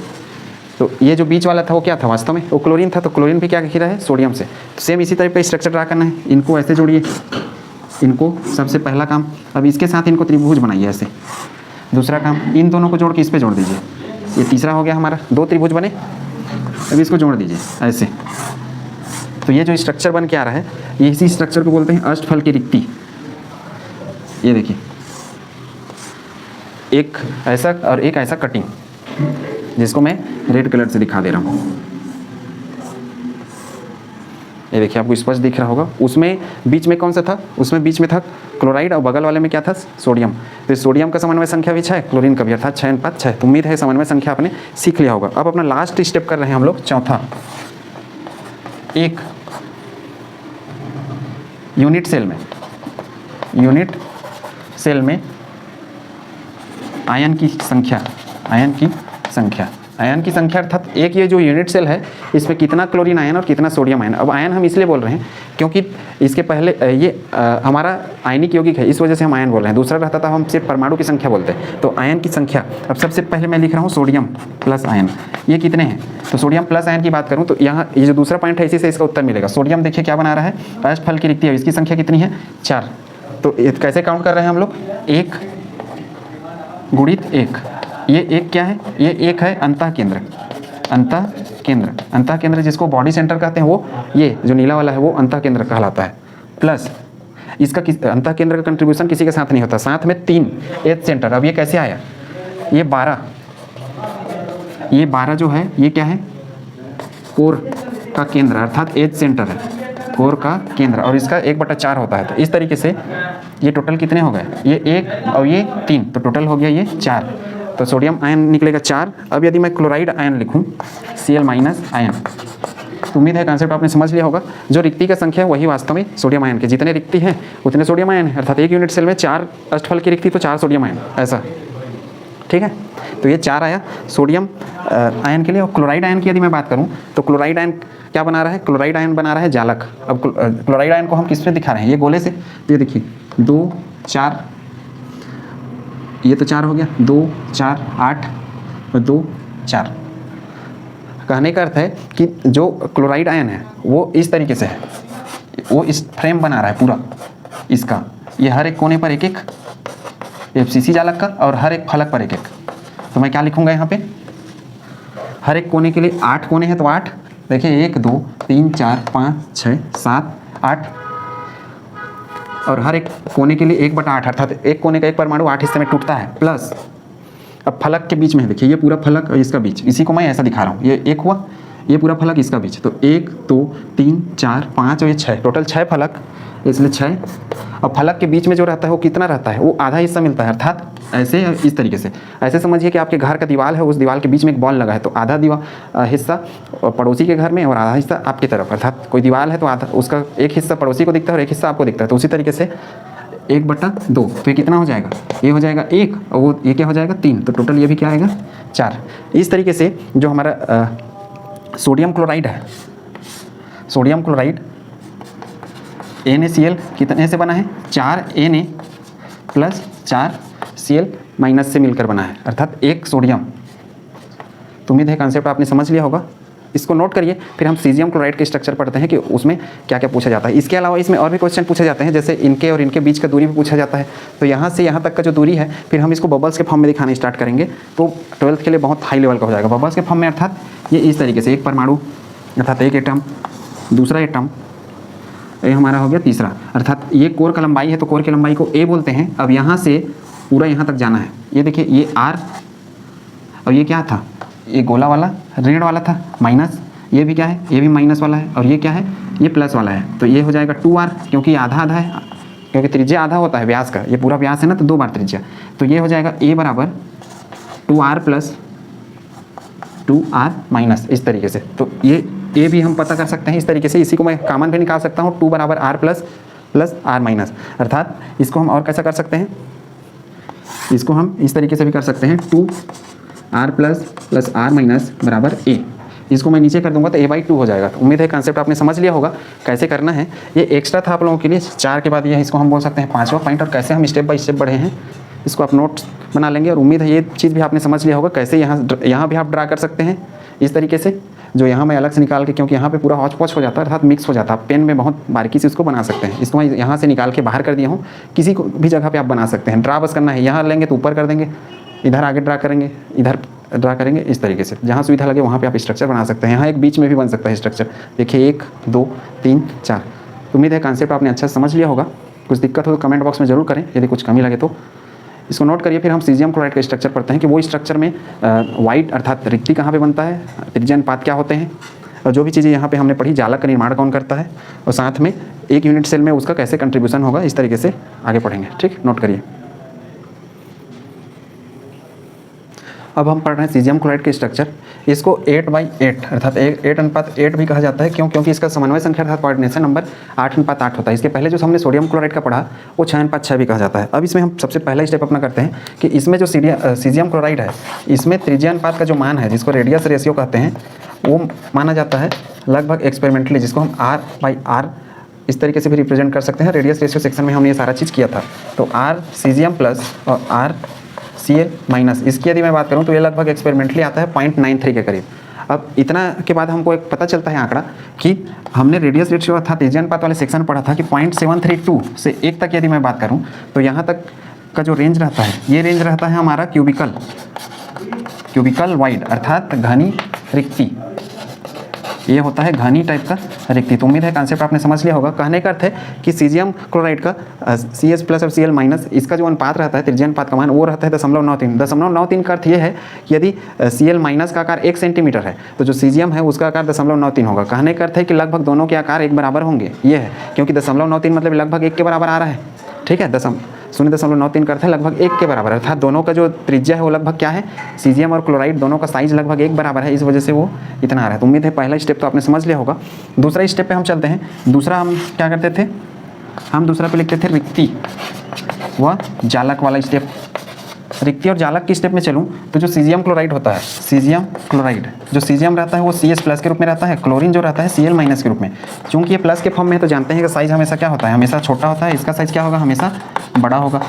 तो ये जो बीच वाला था वो क्या था वास्तव में, वो क्लोरीन था, तो क्लोरीन भी क्या घिरा है सोडियम से। तो सेम इसी तरह पे स्ट्रक्चर ड्रा करना है, इनको ऐसे जोड़िए, इनको सबसे पहला काम। अब इसके साथ इनको त्रिभुज बनाइए ऐसे। दूसरा काम, इन दोनों को जोड़ के इस पर जोड़ दीजिए। ये तीसरा हो गया हमारा, 2 त्रिभुज बने। अब इसको जोड़ दीजिए ऐसे। तो ये जो स्ट्रक्चर बन के आ रहा है, ये इसी स्ट्रक्चर को बोलते हैं अष्टफल की रिक्ति। ये देखिए, एक ऐसा और एक ऐसा कटिंग, जिसको मैं रेड कलर से दिखा दे रहा हूँ। ये देखिए, आपको स्पष्ट दिख रहा होगा। उसमें बीच में कौन सा था, उसमें बीच में था क्लोराइड और बगल वाले में क्या था, सोडियम। तो सोडियम का समन्वय संख्या भी 6, क्लोरीन का भी, अर्थात 6 अनुपात 6। तो उम्मीद है समन्वय संख्या आपने सीख लिया होगा। अब अपना लास्ट स्टेप कर रहे हैं हम लोग, चौथा। एक यूनिट सेल में आयन की संख्या अर्थात एक ये जो यूनिट सेल है, इसमें कितना क्लोरीन आयन और कितना सोडियम आयन। अब आयन हम इसलिए बोल रहे हैं क्योंकि इसके पहले ये हमारा आयनिक यौगिक है, इस वजह से हम आयन बोल रहे हैं। दूसरा रहता था हम सिर्फ परमाणु की संख्या बोलते हैं। तो आयन की संख्या, अब सबसे पहले मैं लिख रहा हूँ सोडियम प्लस आयन, ये कितने हैं। तो सोडियम प्लस आयन की बात करूँ तो यहाँ ये जो दूसरा पॉइंट है, इसी से इसका उत्तर मिलेगा। सोडियम देखिए क्या बना रहा है, अष्टफल की रिक्ति है, इसकी संख्या कितनी है, 4। तो कैसे काउंट कर रहे हैं हम लोग, 1 गुणित 1। ये एक क्या है, ये एक है अंतः केंद्र जिसको बॉडी सेंटर कहते हैं, वो ये जो नीला वाला है वो अंतः केंद्र कहलाता है। प्लस इसका अंतः केंद्र का कंट्रीब्यूशन किसी के साथ नहीं होता, साथ में 3 एज सेंटर। अब ये कैसे आया, ये 12 जो है ये क्या है, कोर का केंद्र अर्थात एज सेंटर है, कोर का केंद्र, और इसका 1/4 होता है। तो इस तरीके से ये टोटल कितने हो गए, ये 1 और ये 3, तो टोटल हो गया ये 4। तो सोडियम आयन निकलेगा 4। अब यदि मैं क्लोराइड आयन लिखूं, Cl- आयन, तो उम्मीद है कॉन्सेप्ट आपने समझ लिया होगा। जो रिक्ति का संख्या है वही वास्तव में सोडियम आयन के, जितने रिक्ति हैं उतने सोडियम आयन है, अर्थात एक यूनिट सेल में 4 अष्टफल की रिक्ति तो 4 सोडियम आयन, ऐसा, ठीक है। तो ये 4 आया सोडियम आयन के लिए। और क्लोराइड आयन की यदि मैं बात करूँ तो क्लोराइड आयन क्या बना रहा है, क्लोराइड आयन बना रहा है जालक। अब क्लोराइड आयन को हम किस पे दिखा रहे हैं, ये गोले से। ये देखिए 2 4, ये तो 4 हो गया, 2 4 8 और 2 4। कहने का अर्थ है कि जो क्लोराइड आयन है वो इस तरीके से है, वो इस फ्रेम बना रहा है पूरा इसका। ये हर एक कोने पर एक एक FCC जालक का, और हर एक फलक पर एक एक। तो मैं क्या लिखूंगा यहाँ पे, हर एक कोने के लिए 8 कोने हैं, तो 8 देखिए 1 2 3 4 5 6 7 8, और हर एक कोने के लिए 1/8, अर्थात एक कोने का एक परमाणु 8 हिस्से में टूटता है। प्लस अब फलक के बीच में देखिए, ये पूरा फलक और इसका बीच, इसी को मैं ऐसा दिखा रहा हूँ, ये एक हुआ, ये पूरा फलक इसका बीच। तो 1 2 3 4 5 और ये 6, टोटल 6 फलक, इसलिए 6। और फलक के बीच में जो रहता है वो कितना रहता है, वो आधा हिस्सा मिलता है, अर्थात ऐसे इस तरीके से। ऐसे समझिए कि आपके घर का दीवार है, उस दीवार के बीच में एक बॉल लगा है, तो आधा हिस्सा पड़ोसी के घर में और आधा हिस्सा आपकी तरफ, अर्थात कोई दीवार है तो आधा उसका एक हिस्सा पड़ोसी को दिखता है और एक हिस्सा आपको दिखता है। तो उसी तरीके से 1/2, तो ये कितना हो जाएगा, ये हो जाएगा 1 और वो ये क्या हो जाएगा 3, तो टोटल ये भी क्या आएगा 4। इस तरीके से जो हमारा सोडियम क्लोराइड है, सोडियम क्लोराइड NaCl कितने से बना है, 4Na प्लस 4Cl- से मिलकर बना है, अर्थात 1 सोडियम। तो उम्मीद है कॉन्सेप्ट आपने समझ लिया होगा। इसको नोट करिए, फिर हम सीजियम क्लोराइड के स्ट्रक्चर पढ़ते हैं कि उसमें क्या क्या पूछा जाता है। इसके अलावा इसमें और भी क्वेश्चन पूछे जाते हैं, जैसे इनके और इनके बीच का दूरी भी पूछा जाता है। तो यहाँ से यहाँ तक का जो दूरी है, फिर हम इसको बबल्स के फॉर्म में दिखाना स्टार्ट करेंगे, तो 12th के लिए बहुत हाई लेवल का हो जाएगा। बबल्स के फॉर्म में अर्थात ये इस तरीके से, एक परमाणु अर्थात एक एटम, दूसरा एटम, ये हमारा हो गया तीसरा, अर्थात ये कोर का लंबाई है तो कोर की लंबाई को A बोलते हैं। अब यहाँ से पूरा यहाँ तक जाना है, ये देखिए ये R, और ये क्या था, ये गोला वाला रेड वाला था माइनस, ये भी क्या है, ये भी माइनस वाला है, और ये क्या है, ये प्लस वाला है। तो ये हो जाएगा 2R, क्योंकि आधा आधा है, क्योंकि त्रिज्या आधा होता है व्यास का, ये पूरा व्यास है ना, तो 2 बार त्रिज्या। तो ये हो जाएगा A बराबर 2R प्लस 2R माइनस, इस तरीके से। तो ये A भी हम पता कर सकते हैं इस तरीके से, इसी को मैं कॉमन भी निकाल सकता हूँ, 2 बराबर R प्लस R माइनस। अर्थात इसको हम और कैसा कर सकते हैं, इसको हम इस तरीके से भी कर सकते हैं, 2R प्लस R माइनस बराबर A। इसको मैं नीचे कर दूंगा तो A/2 हो जाएगा। तो उम्मीद है कॉन्सेप्ट आपने समझ लिया होगा कैसे करना है। ये एक्स्ट्रा था आप लोगों के लिए, 4 के बाद ये इसको हम बोल सकते हैं 5वां पॉइंट, और कैसे हम स्टेप बाय स्टेप बढ़े हैं इसको आप नोट्स बना लेंगे। और उम्मीद है ये चीज़ भी आपने समझ लिया होगा, कैसे यहाँ भी आप ड्रा कर सकते हैं, इस तरीके से जो यहाँ मैं अलग से निकाल के, क्योंकि यहाँ पे पूरा हौच पौच हो जाता है अर्थात मिक्स हो जाता है, पेन में बहुत बारीकी से उसको बना सकते हैं। इसको मैं यहाँ से निकाल के बाहर कर दिया हूँ, किसी को भी जगह पे आप बना सकते हैं। ड्रा बस करना है, यहाँ लेंगे तो ऊपर कर देंगे, इधर आगे ड्रा करेंगे, इधर ड्रा करेंगे, इस तरीके से जहाँ सुविधा लगे वहाँ पे आप स्ट्रक्चर बना सकते हैं। यहाँ एक बीच में भी बन सकता है स्ट्रक्चर। देखिए 1 2 3 4। उम्मीद है कॉन्सेप्ट आपने अच्छा समझ लिया होगा। कुछ दिक्कत हो तो कमेंट बॉक्स में ज़रूर करें, यदि कुछ कमी लगे तो इसको नोट करिए। फिर हम सीजियम क्लोराइड का स्ट्रक्चर पढ़ते हैं कि वो स्ट्रक्चर में वाइट अर्थात रिक्ति कहाँ पे बनता है, त्रिज्या अनुपात क्या होते हैं, और जो भी चीज़ें यहाँ पे हमने पढ़ी, जालक का निर्माण कौन करता है, और साथ में एक यूनिट सेल में उसका कैसे कंट्रीब्यूशन होगा, इस तरीके से आगे पढ़ेंगे। ठीक, नोट करिए। अब हम पढ़ रहे हैं सीजियम क्लोराइड के स्ट्रक्चर। इसको 8/8 अर्थात 8:8 भी कहा जाता है। क्यों? क्योंकि इसका समन्वय संख्या अर्थात कोऑर्डिनेशन नंबर 8:8 होता है। इसके पहले जो हमने सोडियम क्लोराइड का पढ़ा वो 6:6 भी कहा जाता है। अब इसमें हम सबसे पहला स्टेप अपना करते हैं कि इसमें जो सीजियम क्लोराइड है, इसमें त्रिज्या अनुपात का जो मान है, जिसको रेडियस रेशियो कहते हैं, वो माना जाता है लगभग एक्सपेरिमेंटली, जिसको हम R/R इस तरीके से भी रिप्रेजेंट कर सकते हैं। रेडियस रेशियो सेक्शन में हमने ये सारा चीज़ किया था। तो R सीजियम प्लस और R Cl माइनस, इसकी यदि मैं बात करूं तो ये लगभग एक्सपेरिमेंटली आता है 0.93 के करीब। अब इतना के बाद हमको एक पता चलता है आंकड़ा कि हमने रेडियस रेशियो अर्थात त्रिज्या अनुपात वाले सेक्शन में पढ़ा था कि 0.732 से 1 तक यदि मैं बात करूं तो यहाँ तक का जो रेंज रहता है, ये रेंज रहता है हमारा क्यूबिकल वाइड अर्थात घनी रिक्ति। ये होता है घनी टाइप का रिक्ति। तो उम्मीद है कॉन्सेप्ट आपने समझ लिया होगा। कहने का अर्थ है कि सीजियम क्लोराइड का CS प्लस और Cl माइनस, इसका जो अनुपात रहता है, त्रिज्या अनुपात का मान, वो रहता है 0.93। 0.93 का अर्थ ये है कि यदि Cl माइनस का आकार 1 सेंटीमीटर है तो जो सीजियम है उसका आकार 0.93 होगा। कहने का अर्थ है कि लगभग दोनों के आकार एक बराबर होंगे। ये है क्योंकि 0.93 मतलब लगभग 1 के बराबर आ रहा है। ठीक है, 0.93 का अर्थ है लगभग 1 के बराबर, अर्थात दोनों का जो त्रिज्या है वो लगभग क्या है, सीजियम और क्लोराइड दोनों का साइज लगभग 1 बराबर है, इस वजह से वो इतना आ रहा है। तो उम्मीद है पहला स्टेप तो आपने समझ लिया होगा। दूसरा स्टेप पे हम चलते हैं। दूसरा हम क्या करते थे, हम दूसरा पे लिखते थे रिक्ति व जालक वाला स्टेप। रिक्ति और जालक की स्टेप में चलूँ तो जो सीजियम क्लोराइड होता है, सीजियम क्लोराइड, जो सीजियम रहता है वो CS प्लस के रूप में रहता है, क्लोरीन जो रहता है Cl माइनस के रूप में। चूंकि ये प्लस के फॉर्म में है तो जानते हैं कि साइज हमेशा क्या होता है, हमेशा छोटा होता है। इसका साइज क्या होगा, हमेशा बड़ा होगा।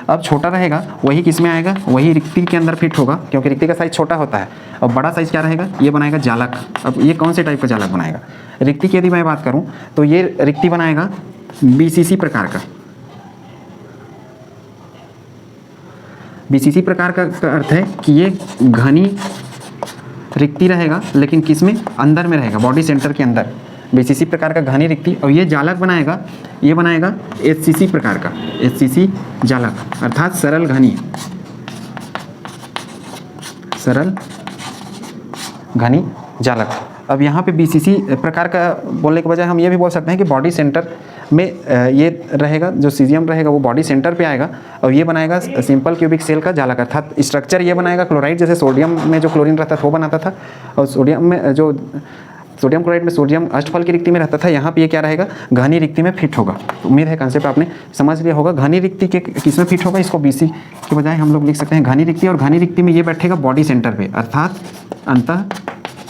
अब छोटा रहेगा वही किस में आएगा, वही रिक्ति के अंदर फिट होगा, क्योंकि रिक्ति का साइज छोटा होता है। और बड़ा साइज क्या रहेगा, ये बनाएगा जालक। अब ये कौन से टाइप का जालक बनाएगा, रिक्ति की यदि मैं बात करूँ तो ये रिक्ति बनाएगा BCC प्रकार का। BCC प्रकार का अर्थ है कि ये घनी रिक्ति रहेगा, लेकिन किस में, अंदर में रहेगा, बॉडी सेंटर के अंदर। BCC प्रकार का घनी रिक्ति। और ये जालक बनाएगा, ये बनाएगा HCC प्रकार का, HCC जालक अर्थात सरल घनी जालक। अब यहाँ पे BCC प्रकार का बोलने के बजाय हम ये भी बोल सकते हैं कि बॉडी सेंटर में ये रहेगा, जो सीजियम रहेगा वो बॉडी सेंटर पे आएगा और ये बनाएगा सिंपल क्यूबिक सेल का जालक, अर्थात स्ट्रक्चर ये बनाएगा क्लोराइड, जैसे सोडियम में जो क्लोरीन रहता था वो बनाता था, और सोडियम क्लोराइड में सोडियम अष्टफल की रिक्ति में रहता था। यहाँ पे ये क्या रहेगा, घनी रिक्ति में फिट होगा। तो उम्मीद है कॉन्सेप्ट आपने समझ लिया होगा। घनी रिक्ति के किस में फिट होगा, इसको BC के बजाय हम लोग लिख सकते हैं घनी रिक्ति, और घनी रिक्ति में ये बैठेगा बॉडी सेंटर पे अर्थात अंतः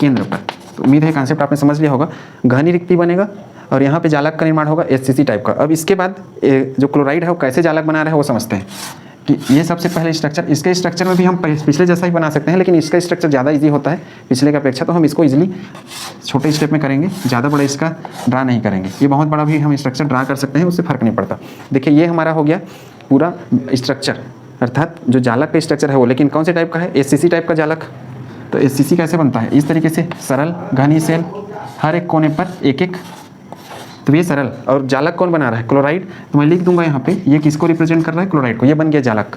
केंद्र पर। तो उम्मीद है कॉन्सेप्ट आपने समझ लिया होगा। घनी रिक्ति बनेगा और यहाँ पे जालक का निर्माण होगा HCC टाइप का। अब इसके बाद जो क्लोराइड है वो कैसे जालक बना रहा है वो समझते हैं कि ये सबसे पहले स्ट्रक्चर, इसके स्ट्रक्चर में भी हम पिछले जैसा ही बना सकते हैं, लेकिन इसका स्ट्रक्चर ज़्यादा इजी होता है पिछले की अपेक्षा। तो हम इसको इजीली छोटे स्टेप में करेंगे, ज़्यादा बड़ा इसका ड्रा नहीं करेंगे। ये बहुत बड़ा भी हम स्ट्रक्चर ड्रा कर सकते हैं, उससे फ़र्क नहीं पड़ता। देखिए ये हमारा हो गया पूरा स्ट्रक्चर, अर्थात जो जालक का स्ट्रक्चर है वो, लेकिन कौन से टाइप का है, HCC टाइप का जालक। तो HCC कैसे बनता है, इस तरीके से सरल घनी सेल, हर एक कोने पर एक एक। तो ये सरल, और जालक कौन बना रहा है, क्लोराइड। तो मैं लिख दूंगा यहाँ पे, ये किसको रिप्रेजेंट कर रहा है, क्लोराइड को। ये बन गया जालक।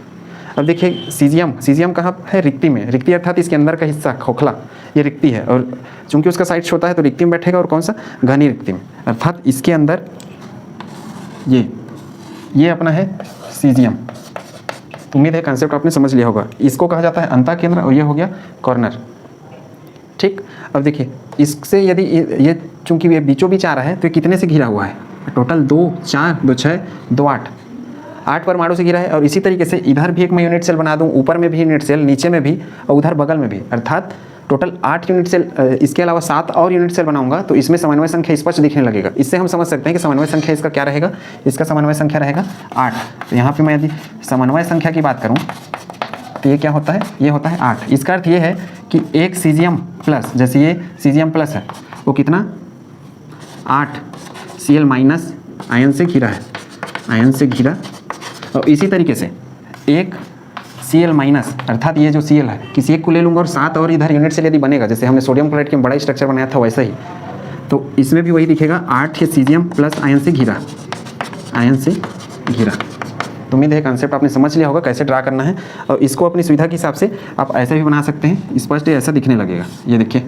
अब देखिए सीजियम कहाँ है, रिक्ति में। रिक्ति अर्थात इसके अंदर का हिस्सा खोखला, ये रिक्ति है, और चूंकि उसका साइज छोटा है तो रिक्ति में बैठेगा, और कौन सा, घनी रिक्ति में, अर्थात इसके अंदर ये अपना है सीजियम। उम्मीद है कॉन्सेप्ट आपने समझ लिया होगा। इसको कहा जाता है अंतः केंद्र, और ये हो गया कॉर्नर। ठीक, अब देखिए इससे यदि ये चूंकि ये बीचों बीच आ रहा है तो ये कितने से घिरा हुआ है, टोटल 2 4 2 6 2 8 परमाणु से घिरा है। और इसी तरीके से इधर भी एक मैं यूनिट सेल बना दूं, ऊपर में भी यूनिट सेल, नीचे में भी, और उधर बगल में भी, अर्थात टोटल 8 यूनिट सेल। इसके अलावा 7 और यूनिट सेल बनाऊंगा तो इसमें समन्वय संख्या स्पष्ट दिखने लगेगा। इससे हम समझ सकते हैं कि समन्वय संख्या इसका क्या रहेगा, इसका समन्वय संख्या रहेगा 8। तो यहाँ पे मैं यदि समन्वय संख्या की बात करूँ तो ये क्या होता है, ये होता है 8। इसका अर्थ ये है कि एक सीजियम प्लस, जैसे ये सीजियम प्लस है वो कितना 8 Cl माइनस आयन से घिरा है, आयन से घिरा। और इसी तरीके से एक Cl माइनस अर्थात ये जो Cl है किसी एक को ले लूँगा और 7 और इधर यूनिट सेल यदि बनेगा, जैसे हमने सोडियम क्लोराइड के बड़ा स्ट्रक्चर बनाया था वैसा ही, तो इसमें भी वही दिखेगा 8 है सीजियम प्लस आयन से घिरा, आयन से घिरा। तो उम्मीद है कॉन्सेप्ट आपने समझ लिया होगा कैसे ड्रा करना है। और इसको अपनी सुविधा के हिसाब से आप ऐसे भी बना सकते हैं, स्पष्ट ऐसा दिखने लगेगा। ये देखिए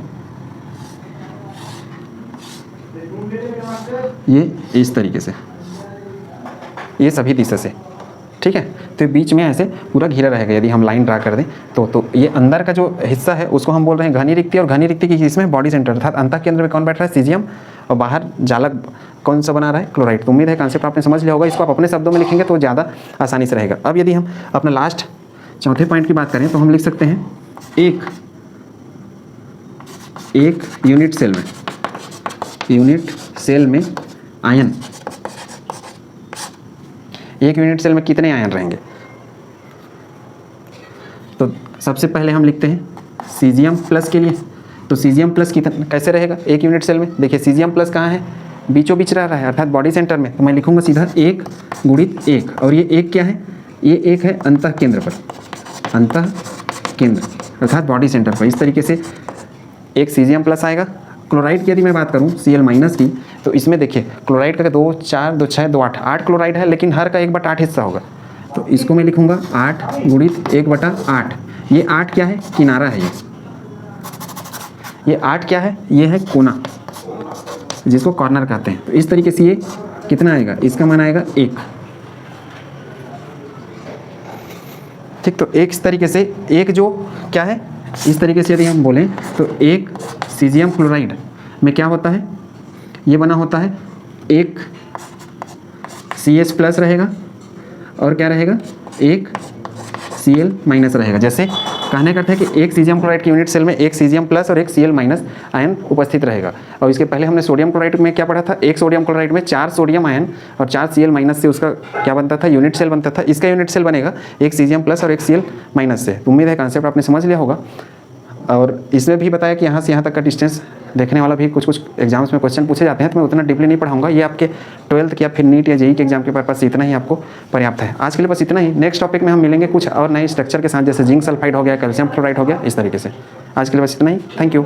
ये इस तरीके से, ये सभी दिशा से, ठीक है। तो बीच में ऐसे पूरा घिरा रहेगा यदि हम लाइन ड्रा कर दें तो ये अंदर का जो हिस्सा है उसको हम बोल रहे हैं घनी रिक्ति। और घनी रिक्ति की इसमें बॉडी सेंटर अर्थात अंतः केंद्र में कौन बैठ रहा है, सीजियम, और बाहर जालक कौन सा बना रहा है, क्लोराइड। तो उम्मीद है कॉन्सेप्ट आपने समझ लिया होगा। इसको आप अपने शब्दों में लिखेंगे तो ज़्यादा आसानी से रहेगा। अब यदि हम अपना लास्ट चौथे पॉइंट की बात करें तो हम लिख सकते हैं एक यूनिट सेल में आयन, एक यूनिट सेल में कितने आयन रहेंगे। तो सबसे पहले हम लिखते हैं सीजियम प्लस के लिए। तो सीजियम प्लस कितना कैसे रहेगा एक यूनिट सेल में, देखिए सीजियम प्लस कहाँ है, बीचों बीच रह रहा है अर्थात बॉडी सेंटर में। तो मैं लिखूंगा सीधा 1 गुणित 1, और ये 1 क्या है, ये 1 है अंतः केंद्र पर, अंतः केंद्र अर्थात बॉडी सेंटर पर। इस तरीके से एक सीजियम प्लस आएगा। क्लोराइड की यदि मैं बात करूं Cl माइनस की, तो इसमें देखिए क्लोराइड का 2 4 2 6 2 8 8 क्लोराइड है, लेकिन हर का 1/8 हिस्सा होगा। तो इसको मैं लिखूंगा 8 गुणित 1/8। ये 8 क्या है, किनारा है। ये 8 क्या है, ये है कोना, जिसको कॉर्नर कहते हैं। तो इस तरीके से ये कितना आएगा, इसका मान आएगा 1, ठीक। तो एक इस तरीके से एक जो क्या है, इस तरीके से यदि हम बोलें तो एक सीजियम क्लोराइड में क्या होता है, ये बना होता है एक CH प्लस रहेगा और क्या रहेगा, एक Cl माइनस रहेगा। जैसे कहने का अर्थ है कि एक सीजियम क्लोराइड की यूनिट सेल में एक सीजियम प्लस और एक Cl माइनस आयन उपस्थित रहेगा। और इसके पहले हमने सोडियम क्लोराइड में क्या पढ़ा था, एक सोडियम क्लोराइड में 4 सोडियम आयन और 4 Cl माइनस से उसका क्या बनता था, यूनिट सेल बनता था। इसका यूनिट सेल बनेगा एक सीजियम प्लस और एक Cl माइनस से। उम्मीद है कॉन्सेप्ट आपने समझ लिया होगा। और इसमें भी बताया कि यहाँ से यहाँ तक का डिस्टेंस देखने वाला भी कुछ एग्जाम्स में क्वेश्चन पूछे जाते हैं, तो मैं उतना डीपली नहीं पढ़ाऊंगा। ये आपके 12th या फिर नीट या जेई के एग्जाम के पर्पस से इतना ही आपको पर्याप्त है। आज के लिए बस इतना ही। नेक्स्ट टॉपिक में हम मिलेंगे कुछ और नए स्ट्रक्चर के साथ, जैसे जिंक सल्फाइड हो गया, कैल्शियम फ्लोराइड हो गया, इस तरीके से। आज के लिए बस इतना ही। Thank you.